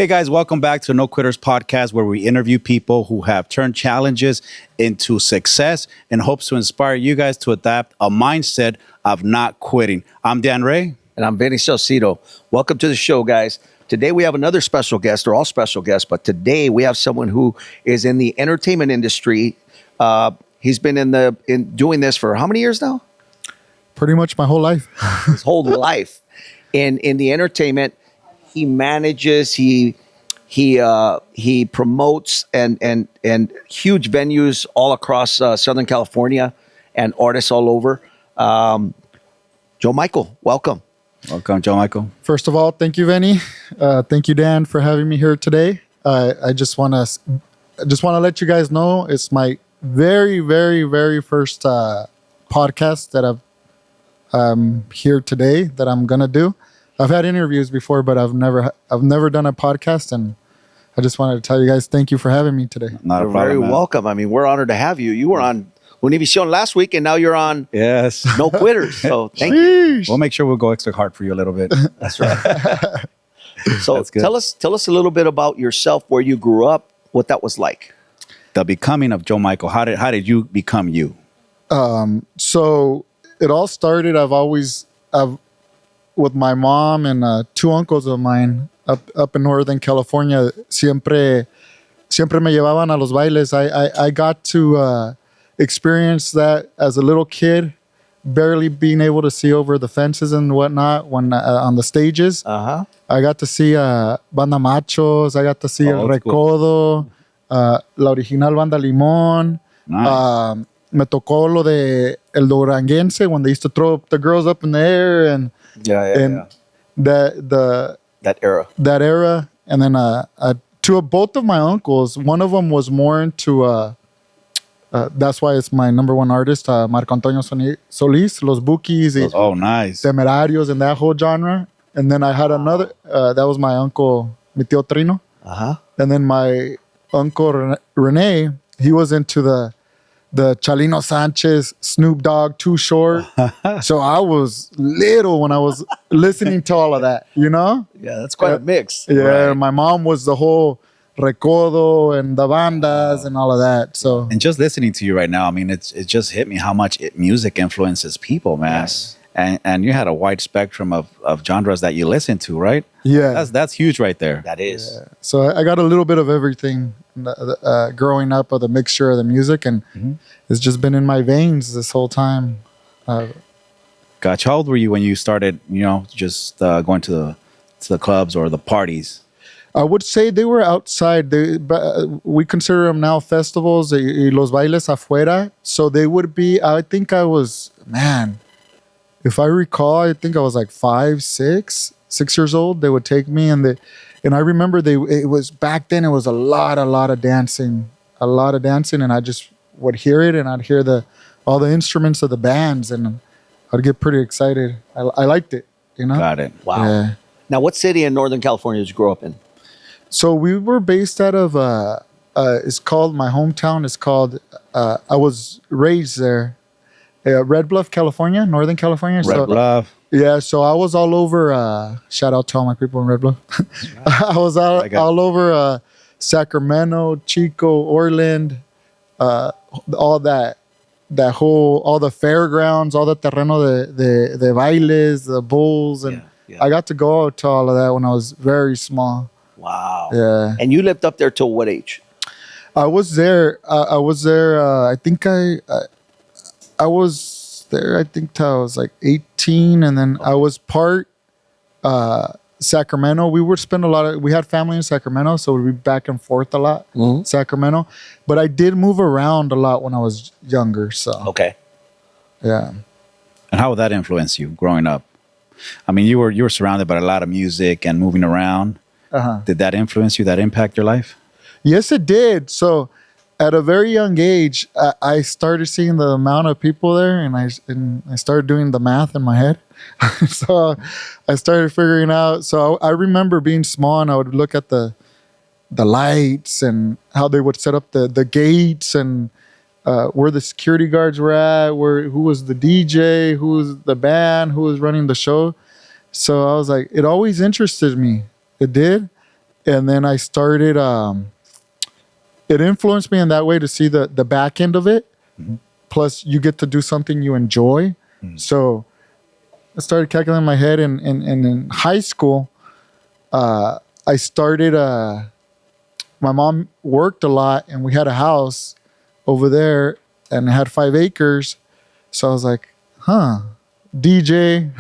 Hey guys, welcome back to No Quitters Podcast, where we interview people who have turned challenges into success and hopes to inspire you guys to adapt a mindset of not quitting. I'm Dan Ray. And I'm Vinny Salcido. Welcome to the show, guys. Today we have another special guest. They're all special guests, but today we have someone who is in the entertainment industry. He's been in doing this for how many years now? Pretty much my whole life. His whole life. In the entertainment, he manages, he promotes and huge venues all across Southern California and artists all over. Joe Michael, welcome. Welcome, Joe Michael. First of all, thank you, Vinny. Thank you, Dan, for having me here today. I just want to let you guys know it's my very, very, very first podcast that I'm here today that I'm gonna do. I've had interviews before, but I've never done a podcast, and I just wanted to tell you guys thank you for having me today. Not a You're problem, very man. welcome. I mean, we're honored to have you. You were on Univision last week, and now you're on Yes. No Quitters. So thank you. We'll make sure we'll go extra hard for you a little bit. That's right. So That's good. tell us a little bit about yourself, where you grew up, what that was like. The becoming of Joe Michael. How did you become you? So it all started. I've with my mom and two uncles of mine up in Northern California. Siempre me llevaban a los bailes. I got to experience that as a little kid, barely being able to see over the fences and whatnot when on the stages. Uh-huh. I got to see Banda Machos. I got to see El that's cool. Recodo, La Original Banda Limón. Nice. Me tocó lo de El Duranguense when they used to throw the girls up in the air and That era. that era. And then both of my uncles, one of them was more into that's why it's my number one artist, Marco Antonio Solis, Los Bookies, Oh, nice. Temerarios, and that whole genre. And then I had another, that was my uncle, mi tío Trino. Uh-huh. And then my uncle Rene, he was into the Chalino Sanchez, Snoop Dogg, Too Short. So I was little when I was listening to all of that, you know? Yeah, that's quite a mix. Yeah, Right. my mom was the whole Recodo and the bandas and all of that. So And just listening to you right now, I mean, it just hit me how much music influences people, man. Yes. And you had a wide spectrum of genres that you listen to, right? yeah. That's huge right there. That is. So I got a little bit of everything growing up, of the mixture of the music, and it's just been in my veins this whole time. Gotcha. How old were you when you started, just going to the clubs or the parties? I would say they were outside. We consider them now festivals, los bailes afuera. So they would be, I think I was, man, if I recall, I think I was like 6 years old. They would take me and I remember it was back then, it was a lot of dancing, and I just would hear it, and I'd hear all the instruments of the bands, and I'd get pretty excited. I liked it, you know? Got it. Wow. Yeah. Now, what city in Northern California did you grow up in? So we were based out of, it's called, my hometown is called, I was raised there, Red Bluff, California, Northern California. Red Bluff. Yeah, so I was all over, shout out to all my people in Red Bluff. I was all over Sacramento, Chico, Orland, all that whole, all the fairgrounds, all the terreno de bailes, the bulls. And Yeah. I got to go to all of that when I was very small. Wow. Yeah. And you lived up there till what age? I was there. I think I was there. I think till I was like 18, and then I was part Sacramento. We would spend we had family in Sacramento, so we'd be back and forth a lot. Sacramento, but I did move around a lot when I was younger. So Okay. yeah. And how would that influence you growing up? I mean, you were surrounded by a lot of music and moving around. Did that influence you? That impact your life? Yes, it did. So at a very young age, I started seeing the amount of people there, and I started doing the math in my head. So I started figuring out. So I remember being small, and I would look at the lights and how they would set up the gates and where the security guards were at, who was the DJ, who was the band, who was running the show. So I was like, it always interested me. It did. and then I started. It influenced me in that way to see the back end of it. Plus, you get to do something you enjoy. So I started calculating in my head, and in high school, I started. My mom worked a lot, and we had a house over there, and it had 5 acres. So I was like, DJ,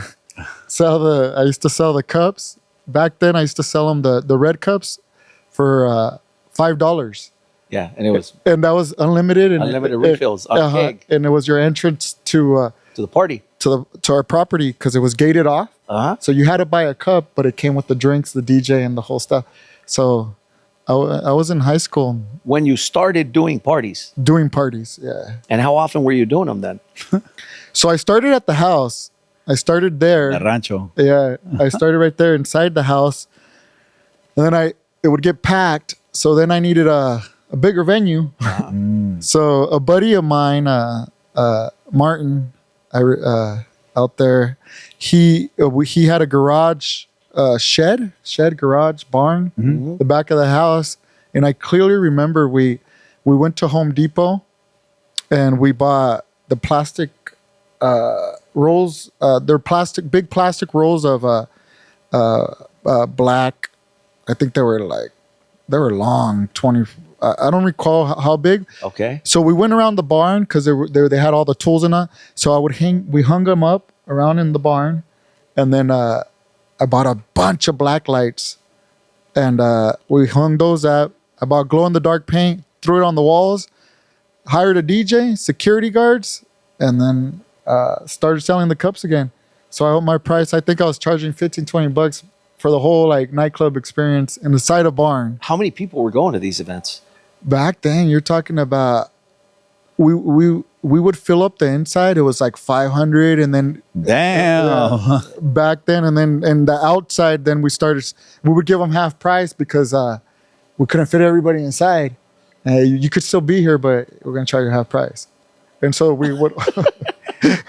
I used to sell the cups. Back then, I used to sell them the red cups for $5. Yeah, and that was unlimited. And unlimited refills on keg. And it was your entrance to the party. to our property because it was gated off. So you had to buy a cup, but it came with the drinks, the DJ, and the whole stuff. So I was in high school. When you started doing parties? Doing parties, yeah. And how often were you doing them then? So I started at the house. I started there. The rancho. Yeah, I started right there inside the house. And then it would get packed. So then I needed a bigger venue. So a buddy of mine, Martin, out there, he had a garage garage barn, the back of the house. And I clearly remember we went to Home Depot and we bought the plastic rolls. They're big plastic rolls of black. I think they were long, 20. I don't recall how big. Okay. So we went around the barn because they had all the tools in it. So we hung them up around in the barn, and then I bought a bunch of black lights, and we hung those up. I bought glow in the dark paint, threw it on the walls, hired a DJ, security guards, and then started selling the cups again. So I my price. I think I was charging $15-20 for the whole nightclub experience in the side of barn. How many people were going to these events? Back then, you're talking about we would fill up the inside. It was like 500, and then back then, and the outside. Then we would give them half price because we couldn't fit everybody inside. You could still be here, but we're gonna charge you half price. And so we would.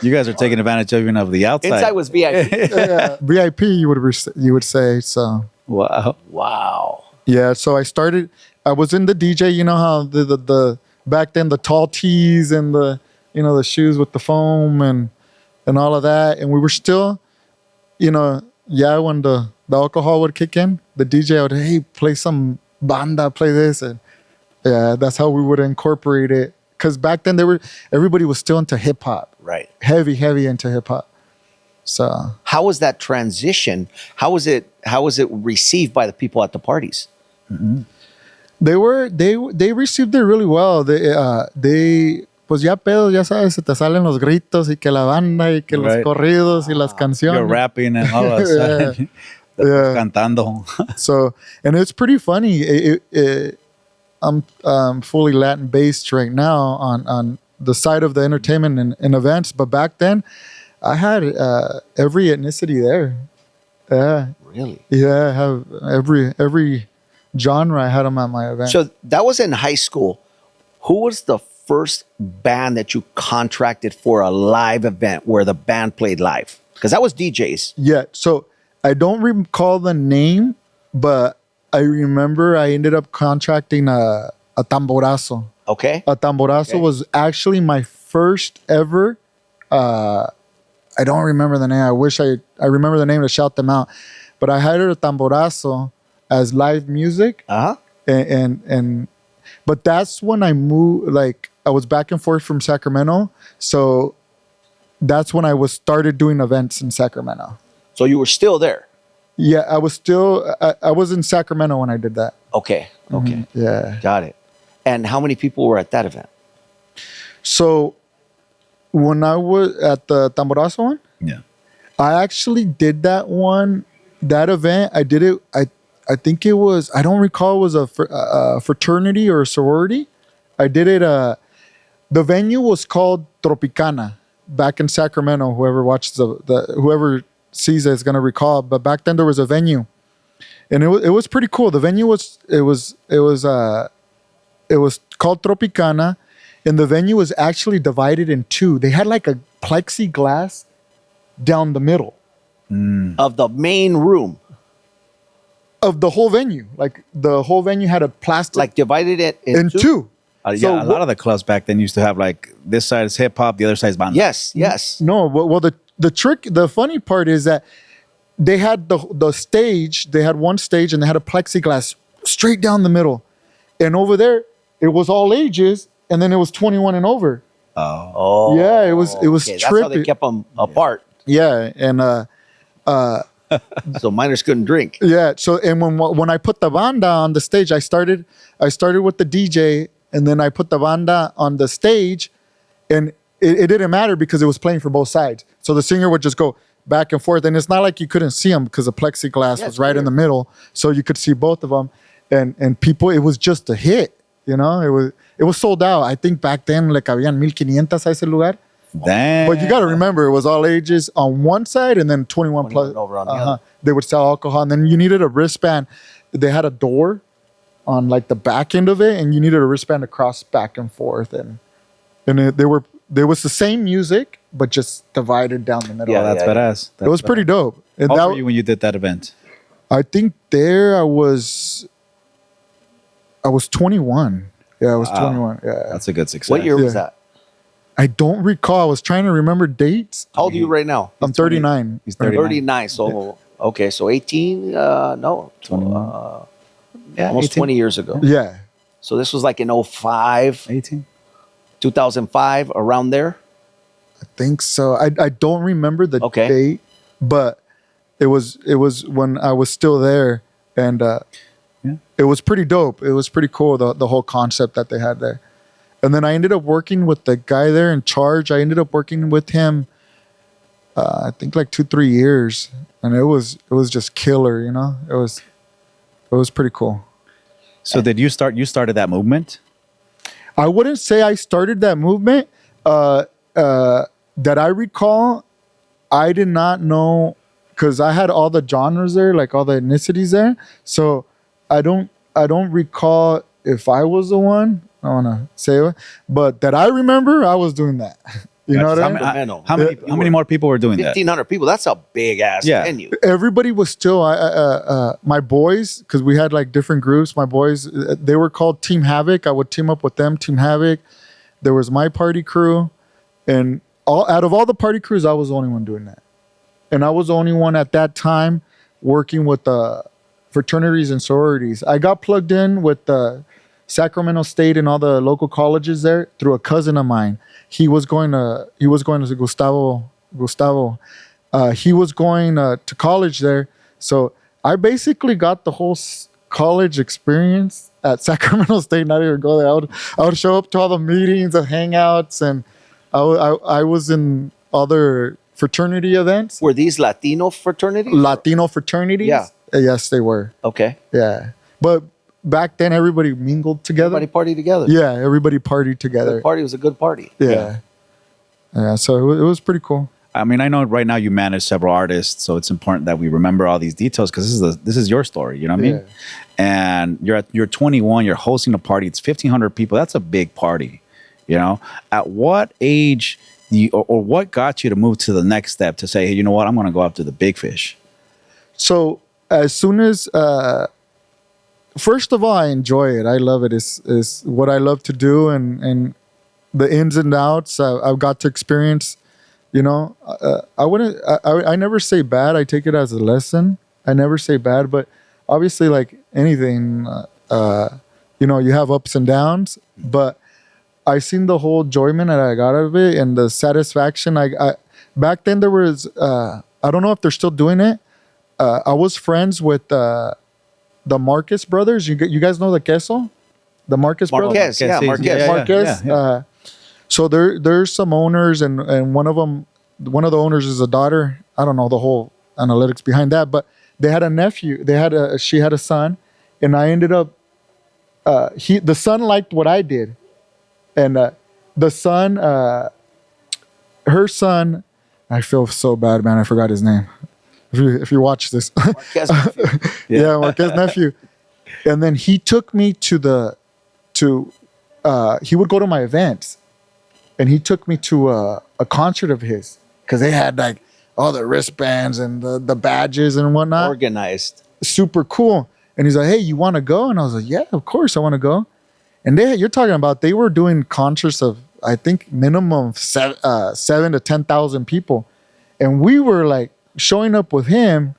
You guys are taking advantage even of the outside. Inside was VIP. VIP, you would say so. Wow. Yeah, so I was in the DJ. You know how the back then the tall tees and the the shoes with the foam and all of that, and we were still, when the alcohol would kick in, the DJ would play some banda, play this, and that's how we would incorporate it. Because back then everybody was still into hip hop, right? Heavy into hip hop. So how was that transition? How was it received by the people at the parties? They received it really well. They pues ya pedos, ya sabes, se te salen los gritos y que la banda y que los corridos y las canciones. You're rapping and all of a sudden cantando. So, and it's pretty funny. I'm fully Latin based right now on the side of the entertainment and events, but back then I had every ethnicity there. Really? Yeah, I have every genre. I had them at my event. So that was in high school. Who was the first band that you contracted for a live event where the band played live? Because that was DJs. Yeah. So I don't recall the name, but I remember I ended up contracting a tamborazo. Okay. A tamborazo was actually my first ever. I don't remember the name. I wish I remember the name to shout them out. But I hired a tamborazo as live music. And but that's when I moved. I was back and forth from Sacramento, so that's when I started doing events in Sacramento. So you were still there. Yeah, I was still. I was in Sacramento when I did that. Okay. Yeah. Got it. And how many people were at that event? So when I was at the tamborazo one, I actually did that event. I did it. I think it was. I don't recall. It was a fraternity or a sorority. I did it. The venue was called Tropicana back in Sacramento. Whoever watches whoever sees it is gonna recall. But back then there was a venue, and it was pretty cool. The venue was called Tropicana, and the venue was actually divided in two. They had like a plexiglass down the middle of the main room. of the whole venue. Like the whole venue had a plastic Like divided it in two. Yeah, a lot of the clubs back then used to have like this side is hip hop, the other side is banda. Yes. No, well, the funny part is that they had the stage. They had one stage and they had a plexiglass straight down the middle, and over there it was all ages, and then it was 21 and over. Oh, Yeah, it was okay. That's how they trippy. kept them apart, Yeah, and so minors couldn't drink. yeah. So and when I put the banda on the stage, I started with the DJ, and then I put the banda on the stage, and it didn't matter because it was playing for both sides. So the singer would just go back and forth, and it's not like you couldn't see them because the plexiglass was right in the middle, so you could see both of them. And people, it was just a hit, you know. It was sold out. I think back then le cabían 1,500 a ese lugar. Damn. But you got to remember, it was all ages on one side, and then 21 plus over on the other. They would sell alcohol, and then you needed a wristband. They had a door on like the back end of it, and you needed a wristband to cross back and forth, and there was the same music, but just divided down the middle. Yeah, that's badass. It was pretty dope. And How that, old were you when you did that event? I think there I was 21. Yeah, I was 21. Yeah. That's a good success. What year was Yeah. that? I don't recall. I was trying to remember dates. How old are you right now? I'm 39. He's 39. 39. So okay, so 18. No, 21. yeah, almost 18. 20 years ago. Yeah. So this was like in 05, 18. 2005, around there. I think so. I don't remember the Okay. date, but it was when I was still there, and it was pretty dope. It was pretty cool, the whole concept that they had there. And then I ended up working with the guy there in charge. I ended up working with him, I think like 2-3 years, and it was just killer. You know, it was pretty cool. So did you start? You started that movement? I wouldn't say I started that movement. That I recall, I did not know, because I had all the genres there, like all the ethnicities there. So I don't recall if I was the one. I want to say it, but that I remember, I was doing that. You know what I mean? How many more people were doing that? 1,500 people. That's a big ass venue. Everybody was still my boys, because we had like different groups. My boys, they were called Team Havoc. I would team up with them, Team Havoc. There was my party crew, and out of all the party crews, I was the only one doing that, and I was the only one at that time working with the fraternities and sororities. I got plugged in with the Sacramento State and all the local colleges there through a cousin of mine. He was going to Gustavo. He was going to college there. So I basically got the whole college experience at Sacramento State. Not even go there. I would show up to all the meetings and hangouts, and I was in other fraternity events. Were these Latino fraternities? Latino fraternities? Yeah. Yes, they were. Okay. Yeah. But back then, everybody mingled together. Everybody party together. Yeah, everybody partied together. The party was a good party. Yeah. So it was pretty cool. I mean, I know right now you manage several artists, so it's important that we remember all these details because this is your story. You know what I mean? Yeah. And you're 21. You're hosting a party. It's 1,500 people. That's a big party. You know, at what age or what got you to move to the next step to say, hey, you know what? I'm going to go after the big fish. So as soon as first of all, I enjoy it. I love it. It's what I love to do, and the ins and outs I've got to experience. You know, I never say bad. I take it as a lesson. I never say bad, but obviously, like anything, you know, you have ups and downs. But I seen the whole enjoyment that I got out of it and the satisfaction. I back then there was I don't know if they're still doing it. I was friends with the Marcus brothers. You guys know the queso, the Marcus brothers. Marquez, yeah, Marquez. Yeah, Marquez. yeah. So there's some owners, and one of the owners is a daughter. I don't know the whole analytics behind that, but they had a nephew. She had a son, and I ended up. The son liked what I did, and the son, her son. I feel so bad, man. I forgot his name. If you watch this, Marquez. yeah, Marquez nephew, and then he took me to he would go to my events. And he took me to a concert of his because they had like all the wristbands and the badges and whatnot. Organized. Super cool. And he's like, hey, you want to go? And I was like, yeah, of course I want to go. And you're talking about, they were doing concerts of, I think, minimum of 7 to 10,000 people. And we were like showing up with him.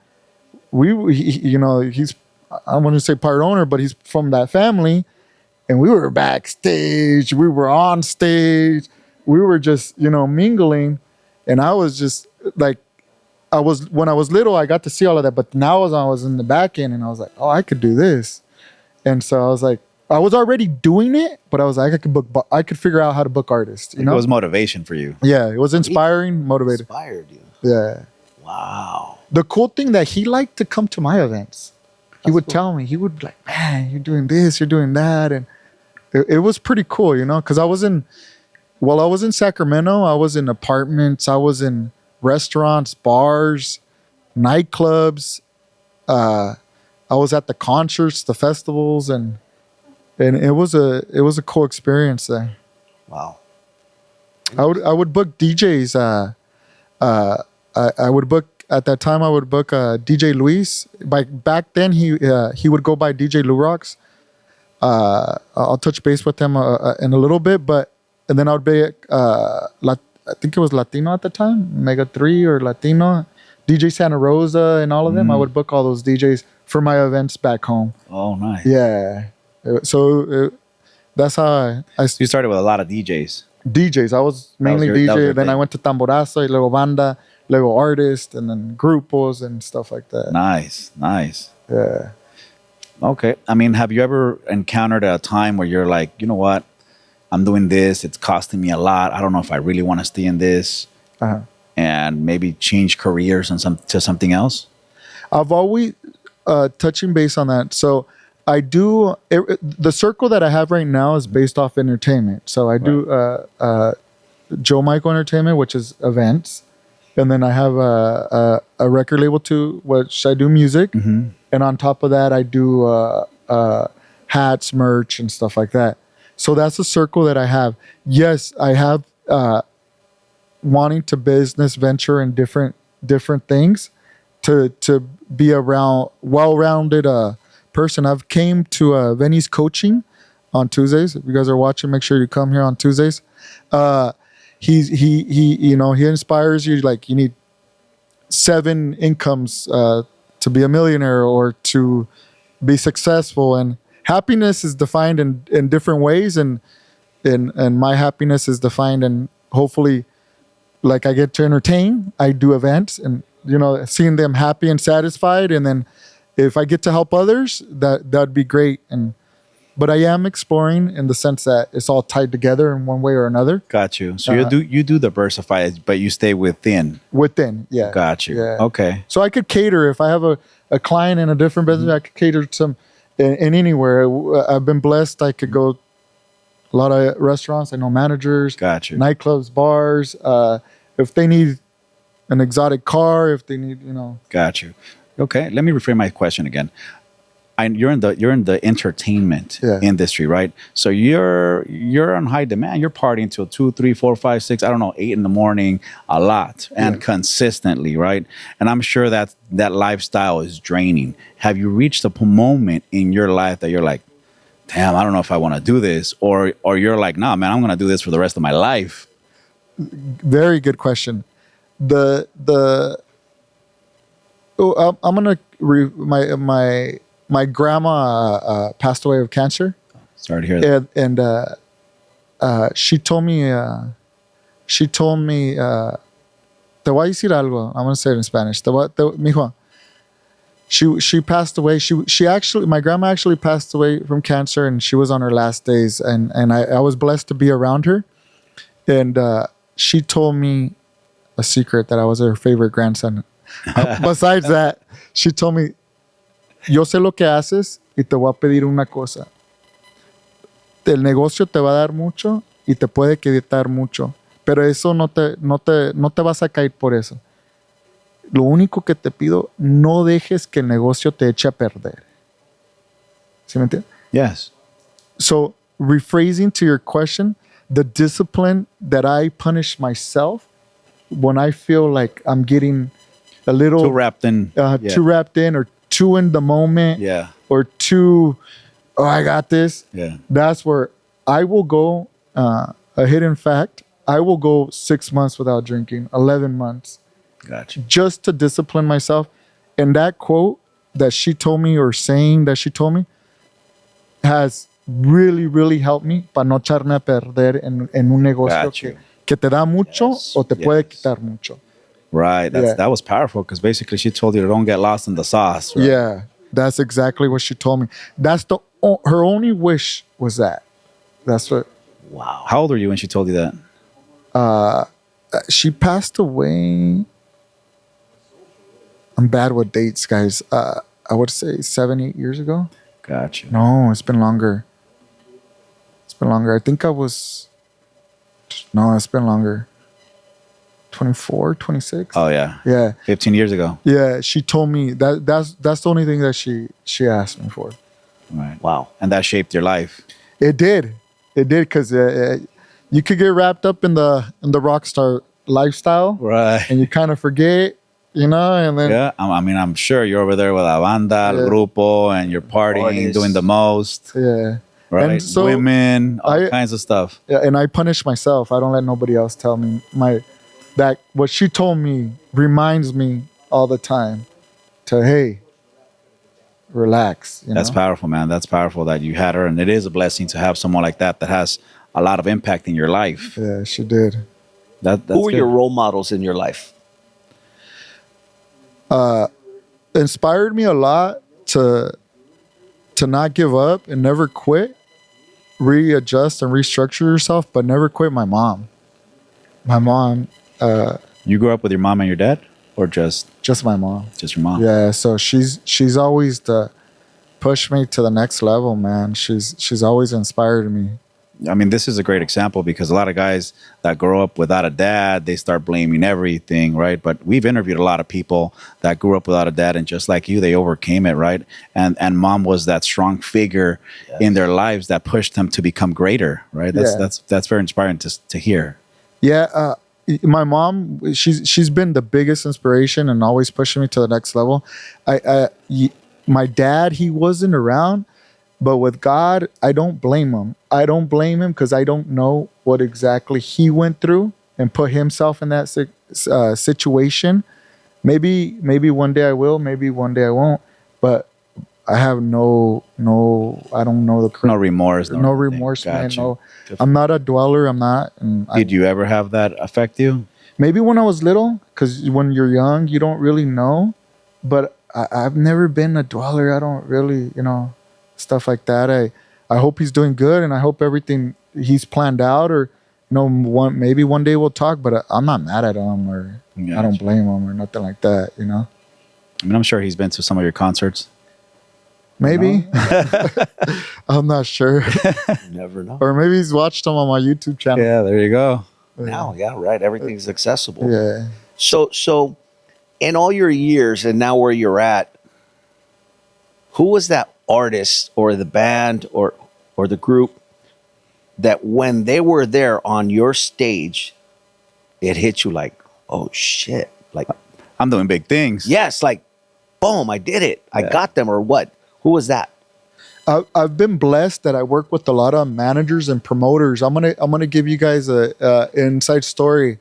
He's, I want to say part owner, but he's from that family. And we were backstage. We were on stage. We were just, mingling. And I was just like, when I was little, I got to see all of that. But now as I was in the back end, and I was like, oh, I could do this. And so I was like, I was already doing it, but I was like, I could figure out how to book artists. It was motivation for you. Yeah, it was inspiring, motivated. Inspired you. Yeah. Wow. The cool thing that he liked to come to my events. He would tell me, he would be like, man, you're doing this, you're doing that. And it was pretty cool, because I was in Sacramento, I was in apartments, I was in restaurants, bars, nightclubs. I was at the concerts, the festivals, and it was a cool experience there. Wow. I would book DJs. I would book at that time. I would book DJ Luis. Back then, he would go by DJ Lurox. I'll touch base with him in a little bit, and then I would be I think it was Latino at the time, Mega 3 or Latino, DJ Santa Rosa, and all of them. I would book all those DJs for my events back home. Oh, nice. Yeah. So that's how You started with a lot of DJs. DJs. I was mainly that was DJ. your Then thing. I went to Tamborazo, y luego banda, luego artist, and then grupos and stuff like that. Nice. Yeah. Okay. I mean, have you ever encountered a time where you're like, you know what? I'm doing this. It's costing me a lot. I don't know if I really want to stay in this. Uh-huh. And maybe change careers and to something else? I've always touching base on that. So I do the circle that I have right now is based off entertainment. So I do Joe Michael Entertainment, which is events, and then I have a record label too, which I do music, and on top of that I do hats, merch, and stuff like that. So that's the circle that I have. Yes, I have wanting to business venture in different things to be around well-rounded person. I've came to Vinny's coaching on Tuesdays. If you guys are watching, make sure you come here on Tuesdays. He inspires you. Like, you need 7 incomes to be a millionaire or to be successful, and happiness is defined in different ways, and my happiness is defined in, hopefully, like, I get to entertain, I do events, and seeing them happy and satisfied, and then if I get to help others, that'd be great. But I am exploring in the sense that it's all tied together in one way or another. Got you. So you do diversify, but you stay within. Within, yeah. Got you. Yeah. Okay. So I could cater if I have a client in a different business. I could cater to some in anywhere. I've been blessed. I could go a lot of restaurants. I know managers. Got you. Nightclubs, bars. If they need an exotic car, if they need, Got you. Okay. Let me reframe my question again. You're in the entertainment industry, right? So you're on high demand. You're partying till 2, 3, 4, 5, 6, I don't know, 8 in the morning, a lot and consistently, right? And I'm sure that lifestyle is draining. Have you reached a moment in your life that you're like, damn, I don't know if I want to do this, or you're like, nah, man, I'm gonna do this for the rest of my life? Very good question. I'm gonna my grandma passed away of cancer. Sorry to hear that. And she told me, te voy a decir algo. I'm gonna say it in Spanish. Mijo, she passed away. She actually, my grandma actually passed away from cancer, and she was on her last days. And I was blessed to be around her. And she told me a secret that I was her favorite grandson. Besides that, she told me, yo sé lo que haces y te voy a pedir una cosa. El negocio te va a dar mucho y te puede quitar mucho, pero eso no te vas a caer por eso. Lo único que te pido, no dejes que el negocio te eche a perder. ¿Sí me entiendes? Yes. So, rephrasing to your question, the discipline that I punish myself when I feel like I'm getting a little Too wrapped in. too wrapped in or too in the moment. Yeah. or too, oh, I got this. Yeah. That's where I will go. A hidden fact: I will go 6 months without drinking, 11 months, Gotcha. just to discipline myself. And that quote that she told me, or saying that she told me, has really, really helped me para no echarme a perder en un negocio Got you. que te da mucho Yes, o te puede yes. quitar mucho. Right. Yeah. That was powerful because basically she told you to don't get lost in the sauce. Right? Yeah, that's exactly what she told me. That's her only wish was that. That's what Wow. How old were you when she told you that? she passed away. I'm bad with dates, guys. I would say 7-8 years ago. Gotcha. No, it's been longer. It's been longer. I think I was. No, it's been longer. 24, 26. Oh yeah. Yeah, 15 years ago. yeah. She told me that's the only thing that she asked me for. Right. Wow. And that shaped your life. It did, because you could get wrapped up in the Rockstar lifestyle, Right. and you kind of forget, and then Yeah. I mean, I'm sure you're over there with la banda, el Yeah. grupo, and you're partying, Artists. doing the most. yeah. Right. And so Women, all I- kinds of stuff. Yeah, and I punish myself. I don't let nobody else tell me that what she told me reminds me all the time to, hey, relax. That's powerful, man. That's powerful that you had her, and it is a blessing to have someone like that has a lot of impact in your life. Yeah, she did. That's Who were good. your role models in your life? Inspired me a lot to not give up and never quit, readjust and restructure yourself, but never quit. My mom. You grew up with your mom and your dad, or just My mom. your mom? Yeah, so she's always pushed me to the next level, man. She's always inspired me. I mean, this is a great example because a lot of guys that grow up without a dad, they start blaming everything, right? But we've interviewed a lot of people that grew up without a dad, and just like you, they overcame it, right? And mom was that strong figure in their lives that pushed them to become greater, right? That's very inspiring to hear. Yeah, my mom, she's been the biggest inspiration and always pushing me to the next level. My dad, he wasn't around, but with God, I don't blame him. I don't blame him because I don't know what exactly he went through and put himself in that situation. Maybe one day I will, maybe one day I won't, but I have no, I don't know the No remorse. no remorse, man. Gotcha. No, I'm not a dweller. I'm not. And Did you ever have that affect you? maybe when I was little, because when you're young, you don't really know. But I've never been a dweller. I don't really, stuff like that. I hope he's doing good, and I hope everything he's planned out, or maybe one day we'll talk. But I'm not mad at him, or I don't blame him, or nothing like that. I mean, I'm sure he's been to some of your concerts. Maybe. I'm not sure. You never know. Or maybe he's watched them on my YouTube channel. Yeah, there you go. Now, yeah, right. Everything's accessible. Yeah. So in all your years and now where you're at, who was that artist or the band or the group that when they were there on your stage, it hit you like, oh shit, like, I'm doing big things. yes, like, boom, I did it. I got them, or what? Who was that? I've been blessed that I work with a lot of managers and promoters. I'm gonna give you guys a inside story,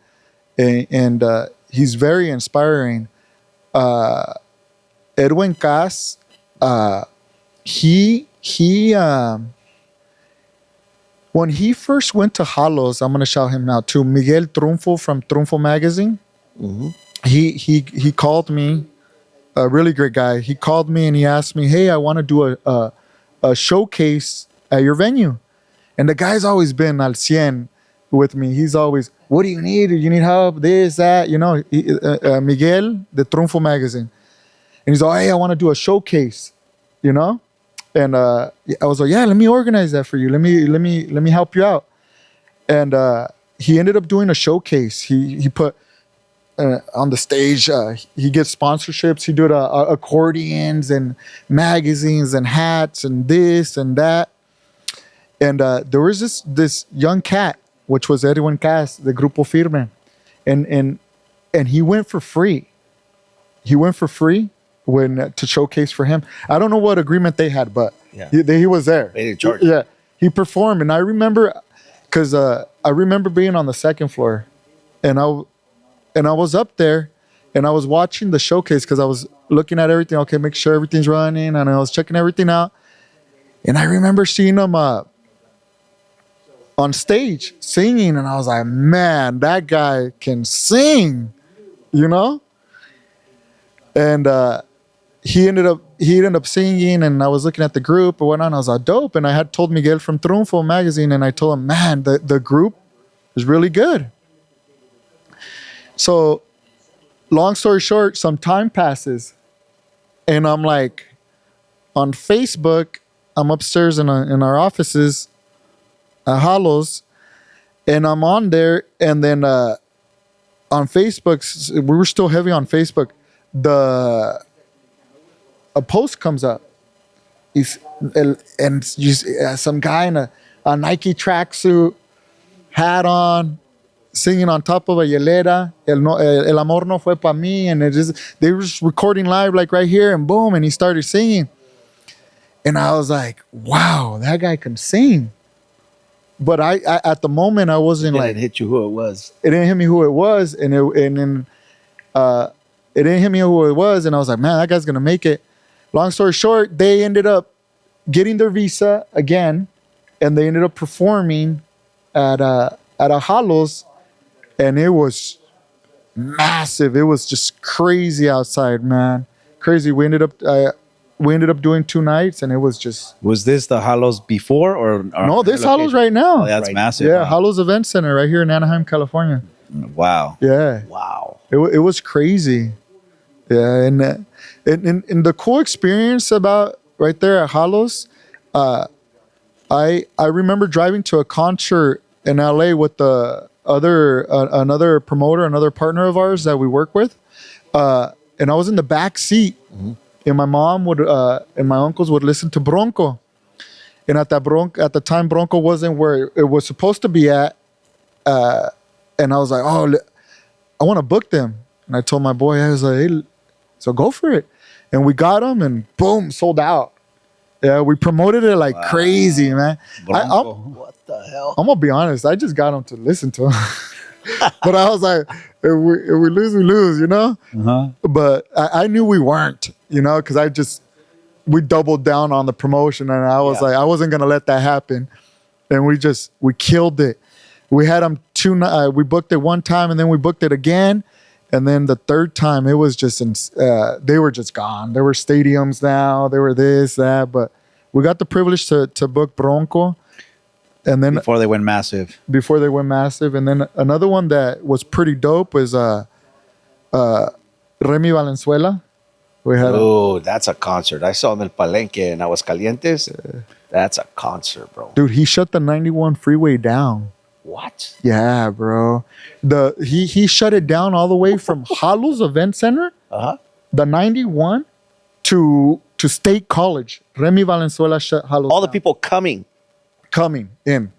and he's very inspiring. Edwin Cass, he when he first went to Halos, I'm gonna shout him out too. Miguel Trunfo from Trunfo magazine. Mm-hmm. He called me, a really great guy. He called me and he asked me, "Hey, I want to do a showcase at your venue." And the guy's always been al cien with me. He's always, "What do you need? You need help? This, that." Miguel, the Trunfo magazine. And he's like, "Hey, I want to do a showcase," And I was like, "Yeah, let me organize that for you. Let me help you out." And he ended up doing a showcase. He put on the stage. He gets sponsorships. He did accordions and magazines and hats and this and that. And there was this young cat, which was Edwin Cass, the Grupo Firme, and he went for free. He went for free, when to showcase for him. I don't know what agreement they had, but Yeah. he was there. They didn't charge. Yeah, he performed, and I remember because I remember being on the second floor, and I was up there, and I was watching the showcase because I was looking at everything. Okay, make sure everything's running, and I was checking everything out. And I remember seeing him on stage singing, and I was like, man, that guy can sing, you know? And he ended up singing, and I was looking at the group and whatnot, and I was like, dope. And I had told Miguel from Triunfo magazine, and I told him, man, the group is really good. So long story short, some time passes, and I'm like, on Facebook, I'm upstairs in our offices at Hollows, and I'm on there, and then on Facebook, we were still heavy on Facebook. A post comes up, some guy in a Nike tracksuit, hat on, singing on top of a hielera, El amor no fue pa mí, and they were just recording live like right here, and boom, and he started singing. And I was like, wow, that guy can sing. But I at the moment, I wasn't like... It hit you who it was. It didn't hit me who it was. And it didn't hit me who it was. And I was like, man, that guy's going to make it. Long story short, they ended up getting their visa again. And they ended up performing at a Hollows. And it was massive. It was just crazy outside, man. Crazy. We ended up doing 2 nights, and it was just... Was this the Hollows before or No, this Hollows right now. Oh, that's Right. massive. Yeah, Wow. Hollows Event Center right here in Anaheim, California. Wow. Yeah. Wow. It was crazy. Yeah, and the cool experience about right there at Hollows, I remember driving to a concert in LA with another promoter, another partner of ours that we work with, and I was in the back seat, and my mom would and my uncles would listen to Bronco, and at the time Bronco wasn't where it was supposed to be at, and I was like, oh, I want to book them, and I told my boy, I was like, hey, so go for it. And we got them, and boom, sold out. Yeah, we promoted it like crazy, man. Bronco. What the hell? I'm gonna be honest. I just got them to listen to them, but I was like, if we lose, we lose, you know. Uh-huh. But I knew we weren't, you know, because we doubled down on the promotion, and I was like, I wasn't gonna let that happen, and we killed it. We had them we booked it one time, and then we booked it again. And then the third time, it was just, they were just gone. There were stadiums now. There were this, that. But we got the privilege to book Bronco. And then Before they went massive. And then another one that was pretty dope was Remy Valenzuela. We had Oh, that's a concert. I saw him in Palenque in Aguascalientes. That's a concert, bro. dude, he shut the 91 freeway down. What? Yeah, bro. He shut it down all the way from Hollows Event Center, the 91 to State College. Remy Valenzuela shut Hollows All the down. people coming. Coming in,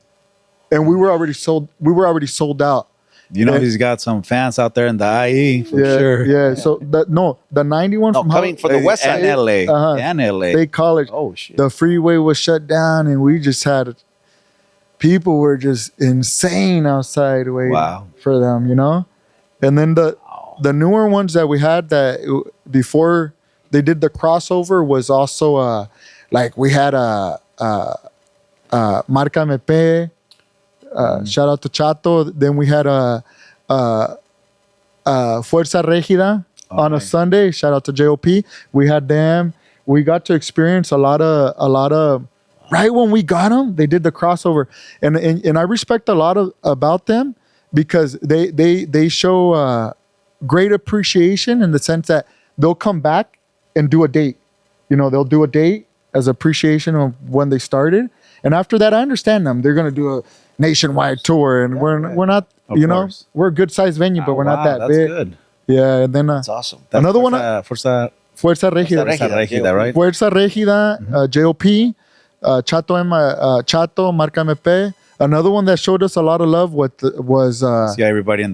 and we were already sold out. You know, Yeah. he's got some fans out there in the IE for sure. Yeah. So the 91 No, from coming from the west side. And LA. Uh-huh. And LA. State College. Oh, shit. The freeway was shut down, and we just had people were just insane outside waiting Wow. for them, you know. And then the newer ones that we had that before they did the crossover was also like we had Marca MP, shout out to Chato. Then we had Fuerza Regida on a Sunday. Shout out to JOP. We had them. We got to experience a lot of. Right when we got them, they did the crossover, and I respect a lot about them because they show great appreciation in the sense that they'll come back and do a date. You know, they'll do a date as appreciation of when they started. And after that, I understand them. They're going to do a nationwide tour, and we're not, Of you know, course. we're a good sized venue, but we're not Wow, that that's big. good. Yeah, and then That's awesome. another one, Fuerza Fuerza Regida, Regida, right? Fuerza Regida, JOP, Chato, Marca MP. Another one that showed us a lot of love was See everybody in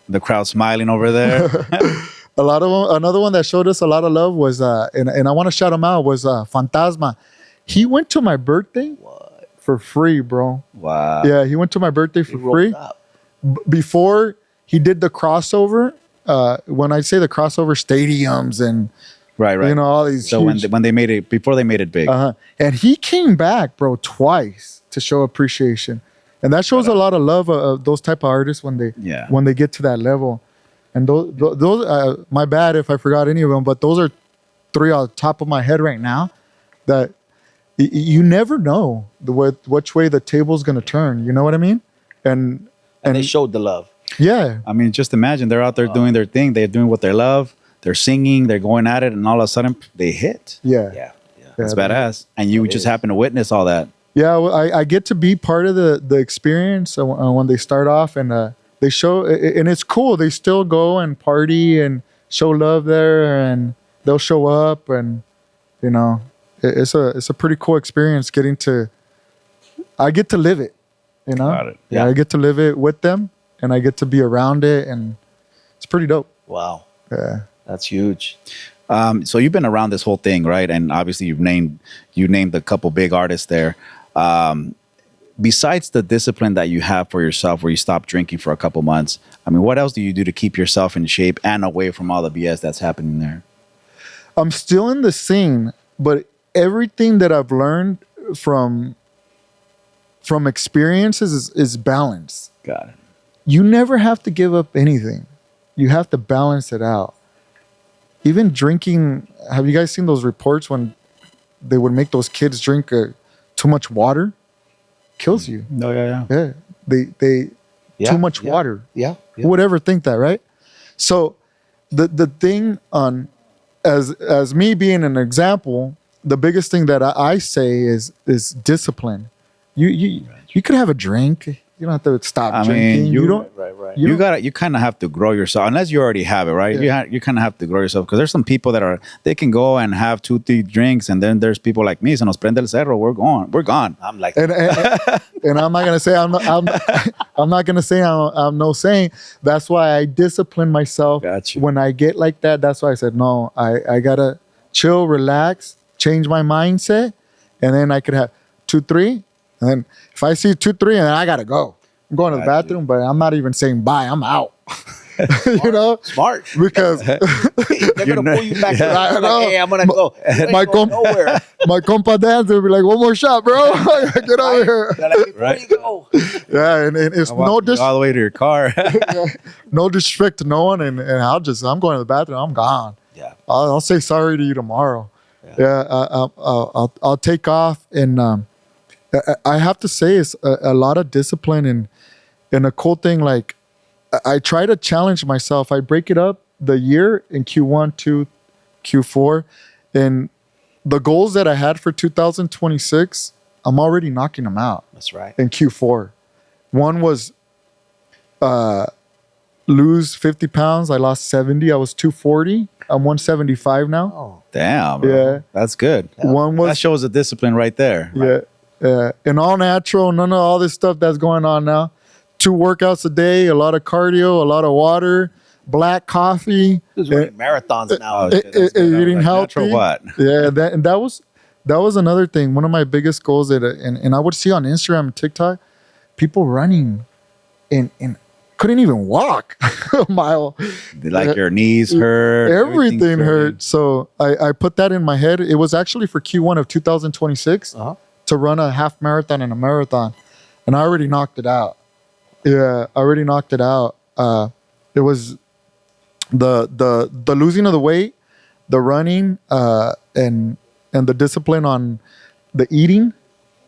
the crowd smiling over there. A lot of another one that showed us a lot of love was and I want to shout him out was Fantasma. He went to my birthday for free, bro. Wow. Yeah, he went to my birthday for free. Before he did the crossover, when I say the crossover stadiums and Right. you know all these. So huge, when they made it, before they made it big. and he came back, bro, twice to show appreciation, and that shows a lot of love of those type of artists when they get to that level. And those my bad if I forgot any of them, but those are three on top of my head right now. That you never know which way the table's gonna turn. You know what I mean? And they showed the love. Yeah, I mean, just imagine they're out there doing their thing. They're doing what they love. They're singing. They're going at it, and all of a sudden they hit. yeah. It's badass. And you just happen to witness all that. Yeah, well, I get to be part of the experience when they start off, and they show, and it's cool. They still go and party and show love there, and they'll show up, and you know, it's a pretty cool experience getting to. I get to live it, you know. Got it. Yeah, I get to live it with them, and I get to be around it, and it's pretty dope. Wow. Yeah. That's huge. So you've been around this whole thing, right? And obviously you named a couple big artists there. Besides the discipline that you have for yourself, where you stop drinking for a couple months, I mean, what else do you do to keep yourself in shape and away from all the BS that's happening there? I'm still in the scene, but everything that I've learned from experiences is balance. Got it. You never have to give up anything. You have to balance it out. Even drinking, have you guys seen those reports when they would make those kids drink too much water? Kills you. No, yeah. Yeah. They too much water. Yeah. Who would ever think that, right? So the thing on as me being an example, the biggest thing that I say is discipline. You could have a drink. You don't have to stop drinking. Right. You kind of have to grow yourself, unless you already have it, right? Yeah. You kind of have to grow yourself, because there's some people that they can go and have 2-3 drinks, and then there's people like me. Se nos prende el cerro. We're gone. I'm like, And I'm not gonna say I'm not gonna say I'm no saint. That's why I discipline myself. Gotcha. When I get like that. That's why I said no. I gotta chill, relax, change my mindset, and then I could have 2-3. And then if I see 2-3, and then I gotta go. I'm going to the bathroom, but I'm not even saying bye. I'm out. You know, smart. because They're gonna pull you back. I know. Hey, I'm gonna go. my Nowhere. my compa dance will be like, one more shot, bro. Get over here. They're like, before Right. you go. Yeah, and it's no All the way to your car. no disrespect to no one, and I'm going to the bathroom. I'm gone. Yeah. I'll say sorry to you tomorrow. Yeah, I'll take off, and I have to say it's a lot of discipline, and a cool thing. Like I try to challenge myself. I break it up the year in Q1, 2, Q4, and the goals that I had for 2026, I'm already knocking them out. That's right. In Q4. One was lose 50 pounds. I lost 70. I was 240. I'm 175 now. Oh, Damn. Bro. Yeah. That's good. One That was shows the discipline right there. and all natural, none of all this stuff that's going on now. 2 workouts a day, a lot of cardio, a lot of water, black coffee. Who's running marathons now? Eating healthy. Natural what? Yeah, that was another thing. One of my biggest goals and I would see on Instagram and TikTok, people running and couldn't even walk a mile. Like your knees hurt. Everything everything's hurt. So I put that in my head. It was actually for Q1 of 2026 to run a half marathon and a marathon. And I already knocked it out. Yeah, I already knocked it out. It was the losing of the weight, the running, and the discipline on the eating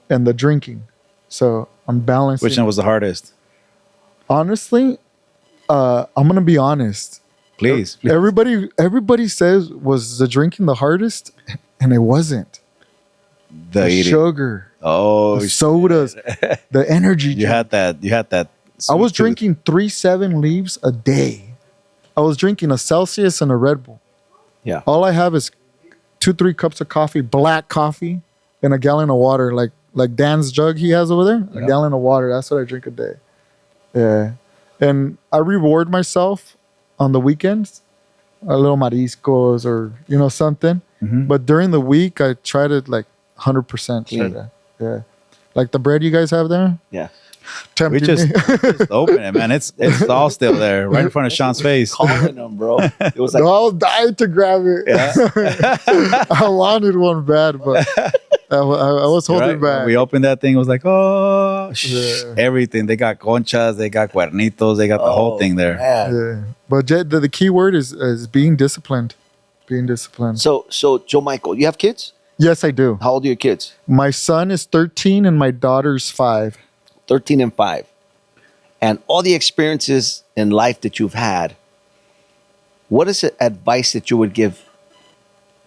and the drinking. So I'm balancing. Which one was the hardest? Honestly, I'm gonna be honest. Please. Everybody says was the drinking the hardest, and it wasn't. The eating. Sugar, Oh, sodas, the energy. you had that. I was sweet tooth. drinking 3 7 leaves a day. I was drinking a Celsius and a Red Bull. Yeah. All I have is 2-3 cups of coffee, black coffee, and a gallon of water, like Dan's jug he has over there. A gallon of water. That's what I drink a day. Yeah. And I reward myself on the weekends a little mariscos or something. But during the week, I try to like 100% try Clean. to, yeah. Like the bread you guys have there, Yeah. We tempting just, me. just open it, man. It's all still there, right in front of Sean's face. Calling them, bro. It was like, No, I was dying to grab it. I wanted one bad, but I was holding Right? back. When we opened that thing, it was like, oh, Yeah. everything. They got conchas, they got cuernitos, they got the whole thing there. man. Yeah. But the key word is being disciplined. Being disciplined. So Joe Michael, you have kids? Yes, I do. How old are your kids? My son is 13 and my daughter's 5. 13 and 5. And all the experiences in life that you've had, what is the advice that you would give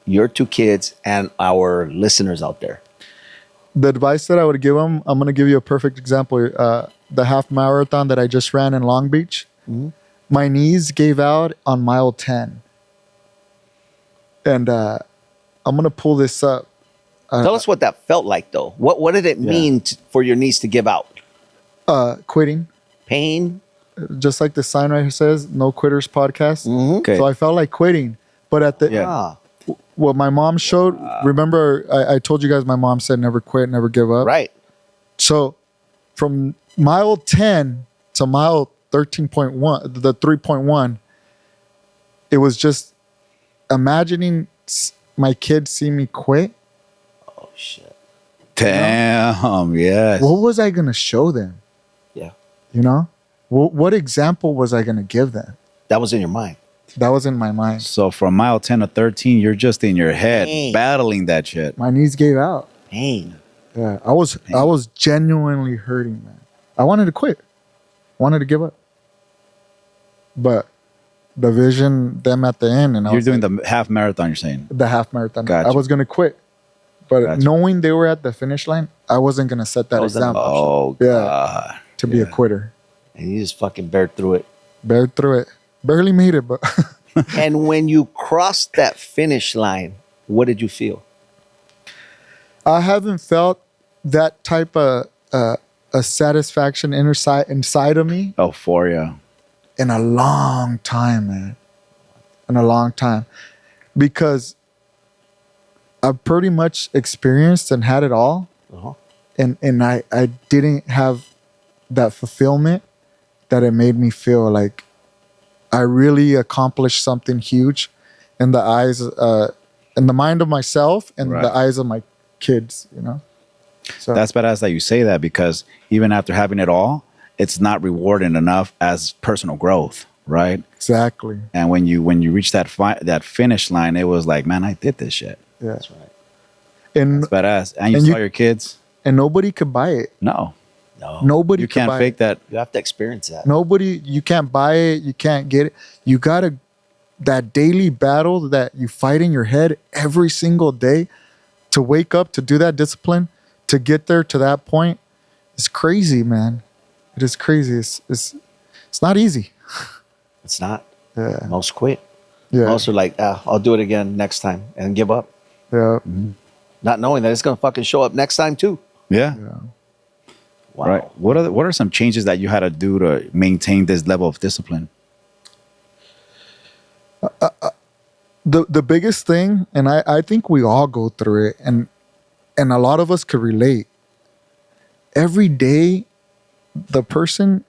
your 2 kids and our listeners out there? The advice that I would give them, I'm going to give you a perfect example. The half marathon that I just ran in Long Beach, my knees gave out on mile 10. And I'm going to pull this up. Tell us what that felt like, though. What did it mean for your knees to give out? Quitting. Pain? Just like the sign right here says, No Quitters Podcast. Okay. So I felt like quitting. But at the Ah, what my mom showed, remember I told you guys my mom said never quit, never give up. right. So from mile 10 to mile 13.1, the 3.1, it was just imagining my kids see me quit. Oh, shit. Damn, yes. What was I going to show them? Yeah. You know? What example was I going to give them? That was in your mind. That was in my mind. So from mile 10 to 13, you're just in your head Dang. battling that shit. My knees gave out. Pain. Yeah, I was genuinely hurting, man. I wanted to quit. Wanted to give up. But the vision, them at the end, and I You're was doing like, the half marathon, you're saying. the half marathon. Gotcha. I was gonna quit, but Gotcha. knowing they were at the finish line, I wasn't gonna set that Wasn't example Oh, Yeah. God. to be a quitter. And you just fucking bared through it. Bared through it. Barely made it, but And when you crossed that finish line, what did you feel? I haven't felt that type of a satisfaction inside of me Euphoria. in a long time, man. In a long time. Because I've pretty much experienced and had it all. Uh-huh. And I didn't have that fulfillment that it made me feel like I really accomplished something huge in the eyes, in the mind of myself and Right. the eyes of my kids, you know? So That's badass that you say that, because even after having it all, it's not rewarding enough as personal growth, right? exactly. And when you reach that finish line, it was like, man, I did this shit. Yeah. That's right. And It's badass. And you And saw you- your kids? and nobody could buy it. No. No. Nobody You could can't buy fake it. that. You have to experience that. Nobody, you can't buy it, you can't get it. You gotta, that daily battle that you fight in your head every single day to wake up, to do that discipline, to get there to that point, is crazy, man. It is crazy. It's not easy. It's not. Yeah. Most quit. Yeah. Most are like, I'll do it again next time and give up. Yeah. Not knowing that it's going to fucking show up next time too. Yeah. Wow. Right. What are some changes that you had to do to maintain this level of discipline? The biggest thing, and I think we all go through it, and a lot of us could relate. Every day, the person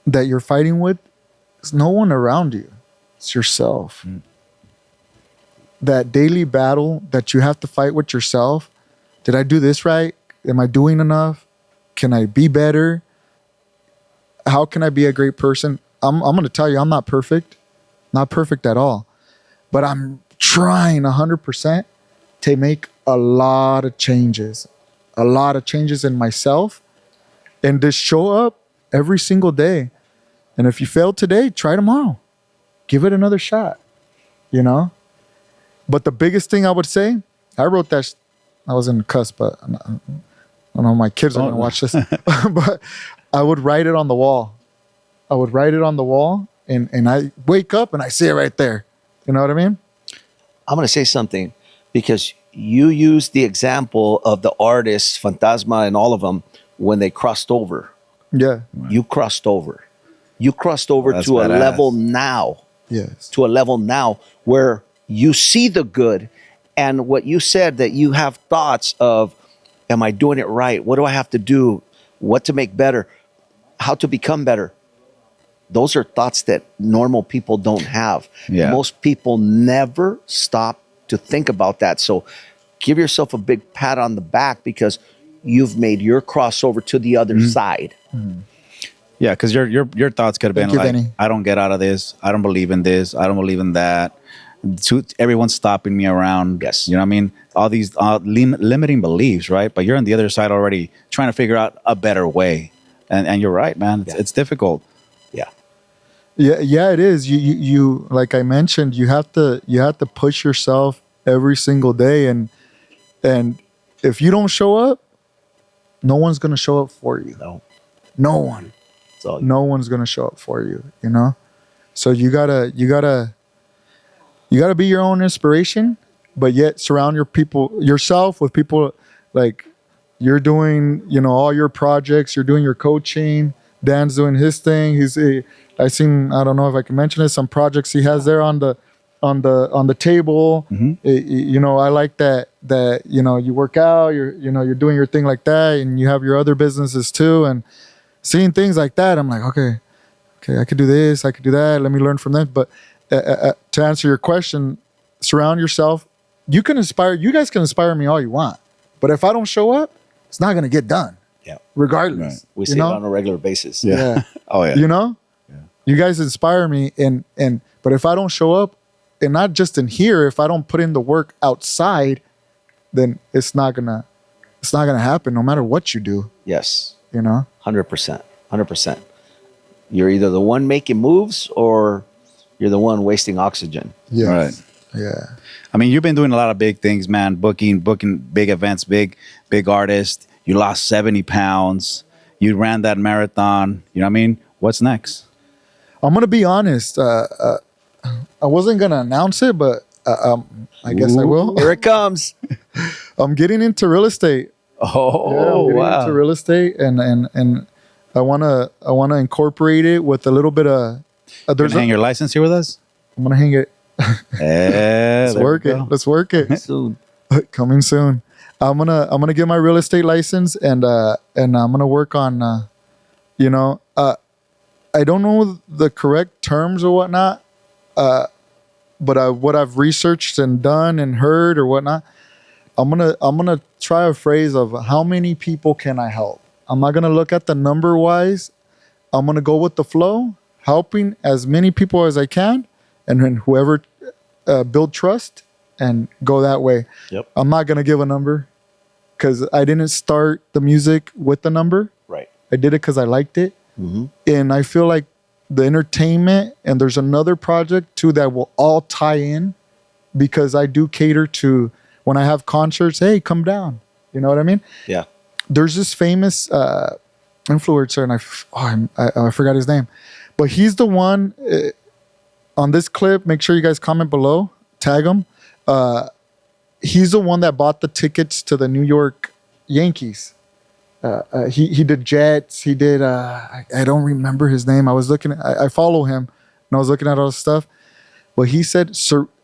that you're fighting with is no one around you. It's yourself. That daily battle that you have to fight with yourself. Did I do this right? Am I doing enough? Can I be better? How can I be a great person? I'm going to tell you, I'm not perfect. Not perfect at all. But I'm trying 100% to make a lot of changes. A lot of changes in myself. And to show up every single day. And if you fail today, try tomorrow. Give it another shot. You know? But the biggest thing I would say, I wrote that. I was in the cuss, but I don't know, my kids are going to watch this. But I would write it on the wall. I would write it on the wall, and I wake up and I see it right there. You know what I mean? I'm going to say something because you used the example of the artists, Fantasma and all of them, when they crossed over. Yeah. You crossed over. You crossed over That's to a badass. level now Yes. to a level now where you see the good, and what you said, that you have thoughts of, am I doing it right? What do I have to do? What to make better? How to become better? Those are thoughts that normal people don't have. Yeah. Most people never stop to think about that. So give yourself a big pat on the back because you've made your crossover to the other side. Yeah, because your thoughts could have been Thank you, like, Benny. I don't get out of this. I don't believe in this. I don't believe in that. Everyone's stopping me around. Yes. You know what I mean? All these limiting beliefs, right? But you're on the other side already trying to figure out a better way. And you're right, man. It's difficult. Yeah. Yeah, it is. You like I mentioned, you have to push yourself every single day, and if you don't show up, no one's gonna show up for you. No one. So No one's gonna show up for you. You know, so you gotta be your own inspiration, but yet surround yourself with people like you're doing. You know, all your projects. You're doing your coaching. Dan's doing his thing. I don't know if I can mention it, some projects he has there on the table. You know, I like that you know, you work out, you're doing your thing like that, and you have your other businesses too, and seeing things like that, I'm like, okay, I could do this, I could do that, let me learn from them. But to answer your question, surround yourself. You guys can inspire me all you want, but if I don't show up, it's not going to get done. Yeah. Regardless. We you see it know? on a regular basis. Yeah. Oh, yeah. You know? You guys inspire me, but if I don't show up, and not just in here, if I don't put in the work outside, then it's not gonna happen no matter what you do. Yes. You know? 100%. 100%. You're either the one making moves or you're the one wasting oxygen. Yeah. Right. Yeah. I mean, you've been doing a lot of big things, man. Booking big events, big artists. You lost 70 pounds. You ran that marathon. You know what I mean? What's next? I'm gonna be honest. I wasn't gonna announce it, but I guess I will. Here it comes. I'm getting into real estate. Oh, I'm getting into real estate, and I wanna incorporate it with a little bit of. There's hang your license here with us. I'm gonna hang it. Let's work it. Let's work it. Soon. Coming soon. I'm gonna get my real estate license, and I'm gonna work on. I don't know the correct terms or whatnot, but what I've researched and done and heard or whatnot, I'm gonna try a phrase of how many people can I help. I'm not gonna look at the number wise. I'm gonna go with the flow, helping as many people as I can, and then whoever build trust and go that way. Yep. I'm not gonna give a number because I didn't start the music with the number. Right. I did it because I liked it. Mm-hmm. And I feel like the entertainment, and there's another project too that will all tie in, because I do cater to, when I have concerts, hey, come down. You know what I mean? Yeah. There's this famous influencer, and I forgot his name, but he's the one on this clip. Make sure you guys comment below, tag him. He's the one that bought the tickets to the New York Yankees. He did Jets. He did. I don't remember his name. I follow him, and I was looking at all this stuff. But he said,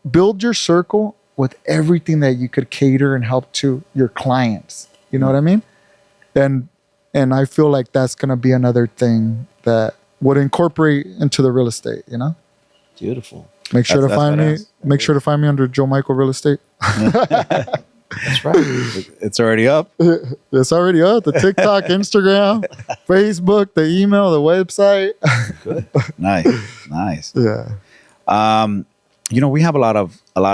build your circle with everything that you could cater and help to your clients. You know what I mean? And I feel like that's gonna be another thing that would incorporate into the real estate. You know? Beautiful. Make sure to find me. badass. Make sure to find me under Joe Michael Real Estate. That's right. It's already up. It's already up. The TikTok, Instagram, Facebook, the email, the website. Nice. Yeah. We have a lot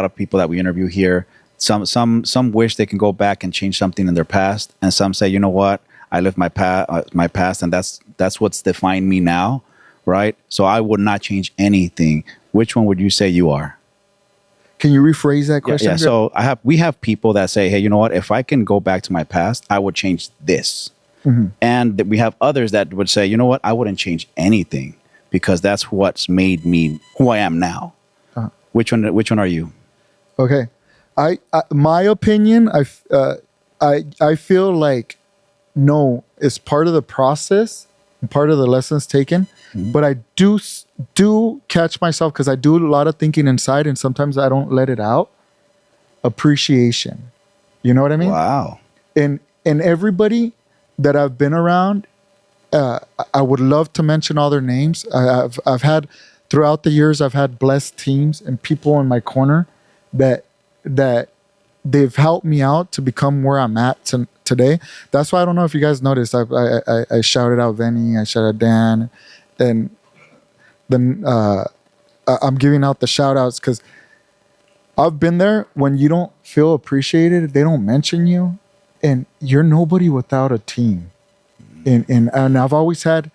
of people that we interview here. Some wish they can go back and change something in their past, and some say, you know what, I lived my past, and that's what's defined me now, right? So I would not change anything. Which one would you say you are? Can you rephrase that question? Yeah. So we have people that say, hey, you know what, if I can go back to my past, I would change this. Mm-hmm. And we have others that would say, you know what, I wouldn't change anything because that's what's made me who I am now. Uh-huh. Which one are you? Okay. I my opinion, I feel like no, it's part of the process, part of the lessons taken. But I do catch myself because I do a lot of thinking inside, and sometimes I don't let it out. Appreciation, you know what I mean? Wow. And everybody that I've been around, I would love to mention all their names. I've had throughout the years, I've had blessed teams and people in my corner that they've helped me out to become where I'm at today. That's why I don't know if you guys noticed. I shouted out Vinny, I shouted out Dan, and then I'm giving out the shout outs because I've been there when you don't feel appreciated, they don't mention you, and you're nobody without a team. And I've always had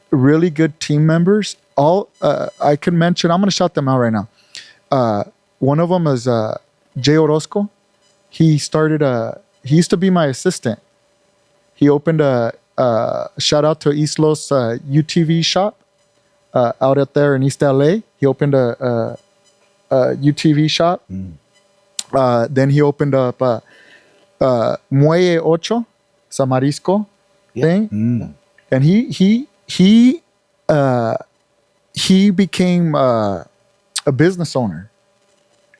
really good team members. I can mention, I'm going to shout them out right now. One of them is Jay Orozco. He used to be my assistant. He opened a shout out to East Los UTV shop out at there in East LA. He opened a UTV shop. Then he opened up Muelle Ocho, Samarisco thing. And he became a business owner,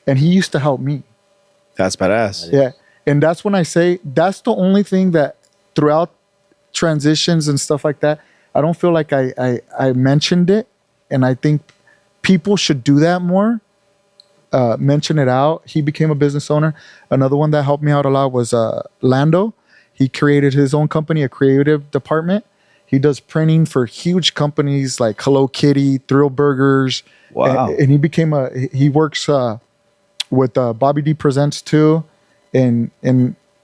and he used to help me. That's badass. Yeah. And that's when I say that's the only thing that throughout transitions and stuff like that, I don't feel like I mentioned it. And I think people should do that more. Mention it out. He became a business owner. Another one that helped me out a lot was Lando. He created his own company, a creative department. He does printing for huge companies like Hello Kitty, Thrill Burgers. Wow. And he works with Bobby D Presents too. And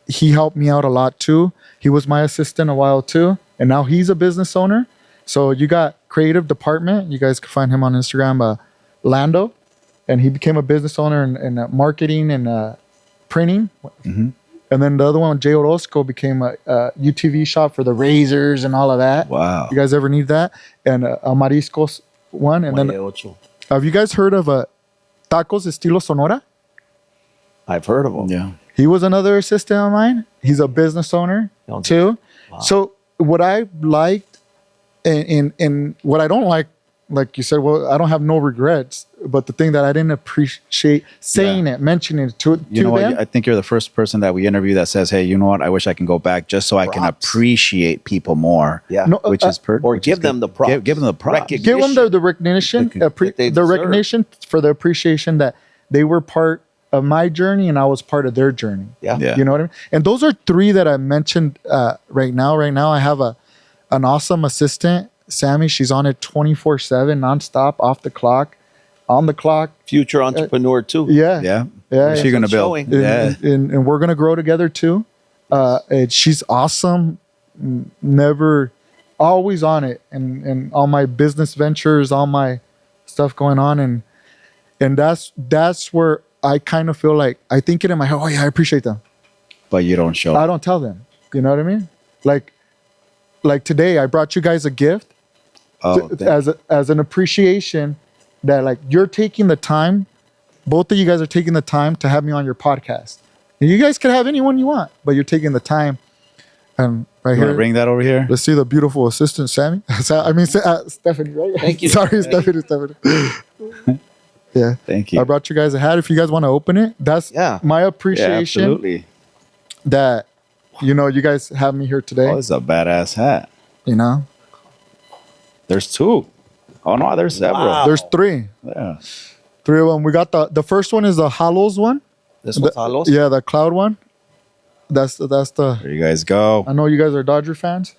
he helped me out a lot too. He was my assistant a while too. And now he's a business owner. So you got creative department. You guys can find him on Instagram, Lando. And he became a business owner in marketing and printing. And then the other one, Jay Orozco, became a UTV shop for the razors and all of that. Wow. You guys ever need that? And a Mariscos one. And then, have you guys heard of Tacos Estilo Sonora? I've heard of them. Yeah. He was another assistant of mine. He's a business owner too. Wow. So what I liked and what I don't like you said, well, I don't have no regrets. But the thing that I didn't appreciate saying it, mentioning it to know them. what? I think you're the first person that we interview that says, hey, you know what? I wish I can go back just so I can appreciate people more. Yeah. No, which is perfect. Or give them the props. Give them the props. Give them the recognition, the recognition for the appreciation that they were part of my journey and I was part of their journey. Yeah. You know what I mean? And those are three that I mentioned right now. Right now, I have an awesome assistant, Sammy. She's on it 24/7, nonstop, off the clock, on the clock. Future entrepreneur too. Yeah. What's she gonna build? And we're gonna grow together too. And she's awesome. Never, always on it, and all my business ventures, all my stuff going on, and that's where I kind of feel like I think it in my head. Oh yeah, I appreciate them, But you don't show. I don't tell them. You know what I mean? Like today, I brought you guys a gift as an appreciation that like you're taking the time. Both of you guys are taking the time to have me on your podcast. And you guys can have anyone you want, but you're taking the time. And right You here, want to bring that over here? let's see the beautiful assistant, Sammy. I mean, Stephanie, right? Thank you. Sorry, Stephanie. Yeah. Thank you. I brought you guys a hat. If you guys want to open it, that's my Yeah, appreciation absolutely. that, you guys have me here today. Oh, this is a badass hat. You know, There's two. Oh no, there's several. Wow. there's three. Yeah. Three of them. We got the first one is the Hollows one. This one's Halos? Yeah, the cloud one. That's the. There you guys go. I know you guys are Dodger fans.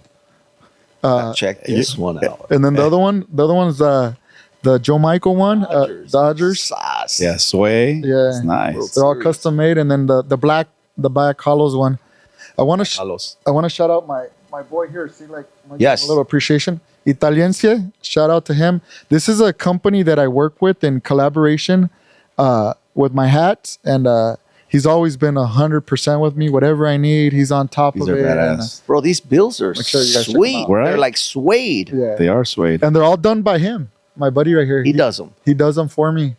Check this one out. And then the other one's the Joe Michael one. Dodgers. Sauce. Yeah, Sway. Yeah. It's nice. They're all custom made. And then the black Hollows one. I want to Halos. shout out my boy here. See, like, Yes. a little appreciation. Italiense. Shout out to him. This is a company that I work with in collaboration with my hats, and he's always been 100% with me. Whatever I need, he's on top These of are it. badass. Bro, these bills are sure you guys check them sweet. out. Right? They're like suede. Yeah. They are suede. And they're all done by him. My buddy right here. He does them. He does them for me.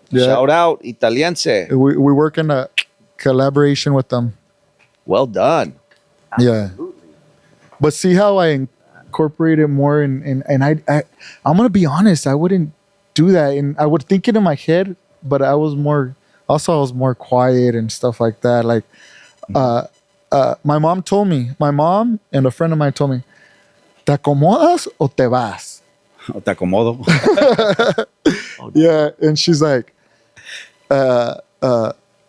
Yeah. Shout out, Italiense. We work in a collaboration with them. Well done. Yeah. But see how incorporate it more. And I'm gonna be honest, I wouldn't do that, and I would think it in my head, but I was more quiet and stuff like that. Like, my mom and a friend of mine told me, "Te acomodas o te vas?" Te acomodo. Yeah, and she's like,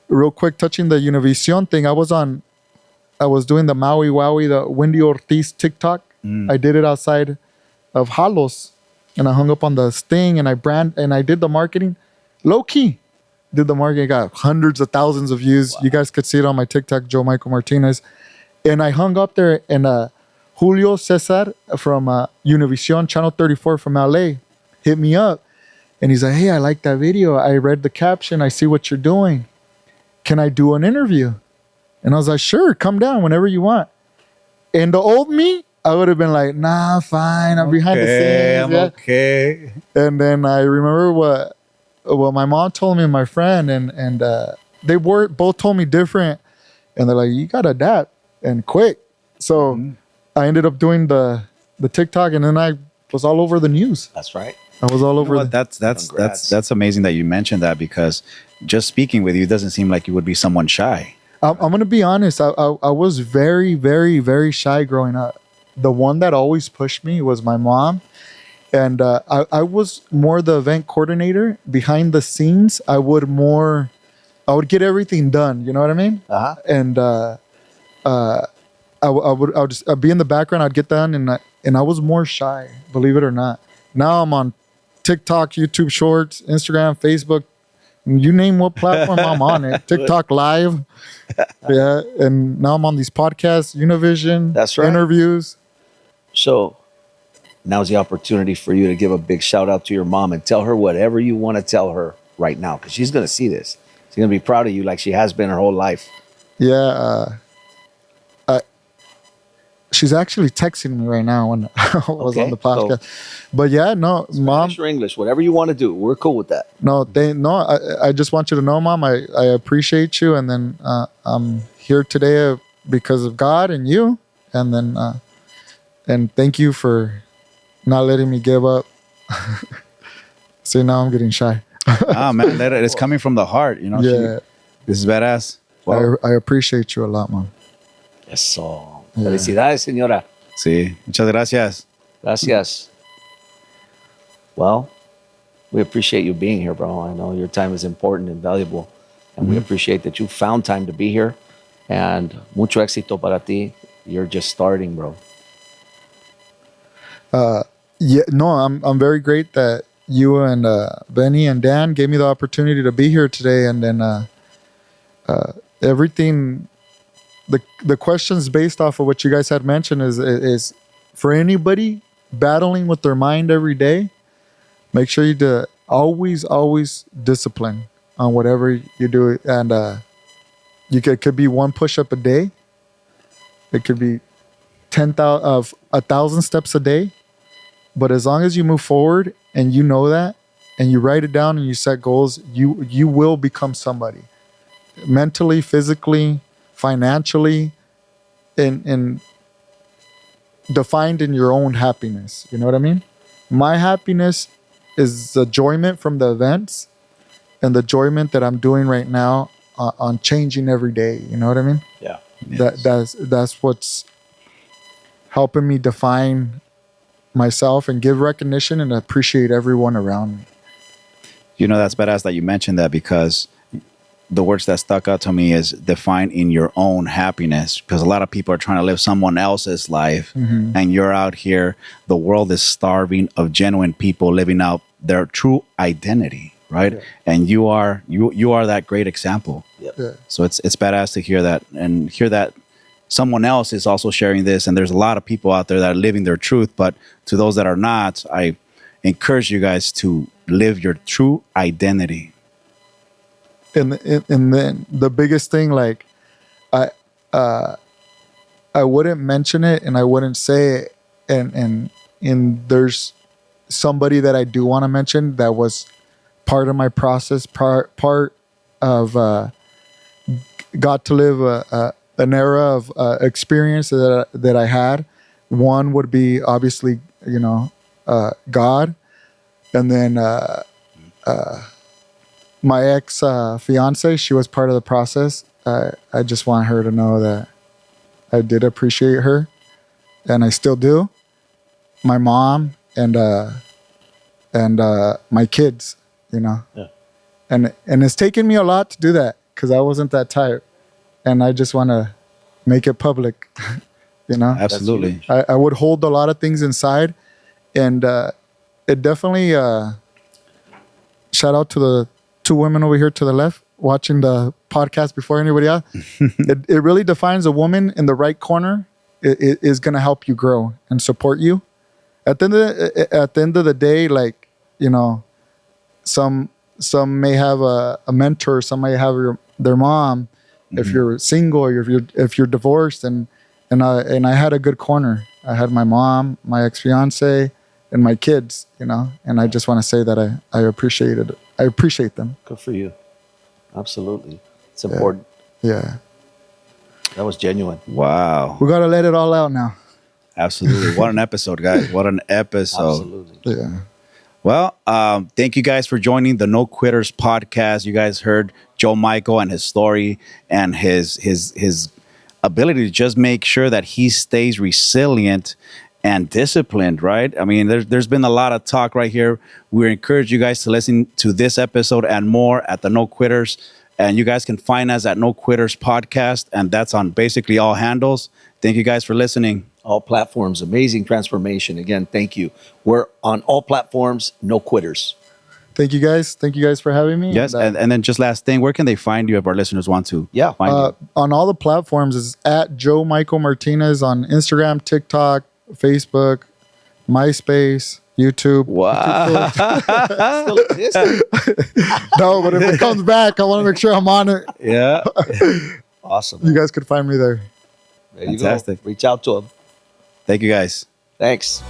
real quick, touching the Univision thing. I was doing the Maui Wowie, the Wendy Ortiz TikTok. I did it outside of Halos, and I hung up on the sting, and I did the marketing, low key. Did the marketing, got hundreds of thousands of views. Wow. You guys could see it on my TikTok, Joe Michael Martinez. And I hung up there, and Julio Cesar from Univision, Channel 34 from LA, hit me up. And he's like, "Hey, I like that video. I read the caption. I see what you're doing. Can I do an interview?" And I was like, "Sure, come down whenever you want." And the old me, I would have been like, "Nah, fine. I'm behind the scenes." I'm okay. And then I remember what my mom told me and my friend, and they both told me different. And they're like, "You got to adapt and quick." So I ended up doing the TikTok, and then I was all over the news. That's right. I was all over. That's amazing that you mentioned that, because just speaking with you doesn't seem like you would be someone shy. I'm gonna be honest. I was very, very, very shy growing up. The one that always pushed me was my mom, and I was more the event coordinator behind the scenes. I would get everything done. You know what I mean? Uh-huh. And I'd be in the background. I'd get done, and I was more shy. Believe it or not. Now I'm on TikTok, YouTube Shorts, Instagram, Facebook. You name what platform, I'm on it. TikTok Live. Yeah. And now I'm on these podcasts, Univision. That's right. Interviews. So now's the opportunity for you to give a big shout out to your mom and tell her whatever you want to tell her right now, because she's going to see this. She's going to be proud of you like she has been her whole life. Yeah. She's actually texting me right now when I was on the podcast. But yeah, no, Spanish Mom. or English, whatever you want to do, we're cool with that. No, I just want you to know, Mom, I appreciate you. And then I'm here today because of God and you. And then, and thank you for not letting me give up. See, now I'm getting shy. Oh, man, it's coming from the heart. You know, yeah. This is badass. Wow. I appreciate you a lot, Mom. Eso. Yeah. Felicidades, señora. Sí. Muchas gracias. Gracias. Well, we appreciate you being here, bro. I know your time is important and valuable. And we appreciate that you found time to be here. And mucho éxito para ti. You're just starting, bro. Yeah, no, I'm very great that you and Benny and Dan gave me the opportunity to be here today. And then everything... The questions based off of what you guys had mentioned is for anybody battling with their mind every day, make sure you do always discipline on whatever you do. And it could be one push-up a day. It could be 1,000 steps a day. But as long as you move forward and you know that, and you write it down and you set goals, you will become somebody. Mentally, physically, financially, and defined in your own happiness. You know what I mean? My happiness is the enjoyment from the events and the enjoyment that I'm doing right now on changing every day. You know what I mean? Yeah. Yes. That's what's helping me define myself and give recognition and appreciate everyone around me. You know, that's badass that you mentioned that, because the words that stuck out to me is define in your own happiness, because a lot of people are trying to live someone else's life, and you're out here. The world is starving of genuine people living out their true identity, right? Yeah. And you are that great example. Yep. Yeah. So it's badass to hear that, and hear that someone else is also sharing this. And there's a lot of people out there that are living their truth, but to those that are not, I encourage you guys to live your true identity. And then the biggest thing, like, I wouldn't mention it and I wouldn't say it, and there's somebody that I do want to mention that was part of my process, part of got to live an era of experience that I had one would be obviously, God, and then my ex fiance. She was part of the process. I just want her to know that I did appreciate her, and I still do. My mom and my kids, Yeah. and it's taken me a lot to do that because I wasn't that type, and I just want to make it public. Absolutely. I would hold a lot of things inside, and it definitely shout out to the two women over here to the left watching the podcast before anybody else. It really defines a woman in the right corner. It is going to help you grow and support you. At the end of the day, like, some may have a mentor, some may have their mom. If you're single or if you're divorced, and I had a good corner. I had my mom, my ex-fiance, and my kids, and I just want to say that I appreciate them. Good for you. Absolutely. It's important. Yeah. That was genuine. Wow. We got to let it all out now. Absolutely. What an episode, guys. What an episode. Absolutely. Yeah. Well, thank you guys for joining the No Quitters podcast. You guys heard Joe Michael and his story and his ability to just make sure that he stays resilient and disciplined, right? I mean, there's been a lot of talk right here. We encourage you guys to listen to this episode and more at the No Quitters. And you guys can find us at No Quitters Podcast, and that's on basically all handles. Thank you guys for listening. All platforms, amazing transformation. Again, thank you. We're on all platforms, No Quitters. Thank you guys. Thank you guys for having me. Yes, and then just last thing, where can they find you if our listeners want to find you? On all the platforms is at Joe Michael Martinez on Instagram, TikTok, Facebook, MySpace, YouTube. Wow. Still existing. No, but if it comes back, I want to make sure I'm on it. Yeah. Awesome. You guys could find me there. There you Fantastic. go. Reach out to them. Thank you guys. Thanks.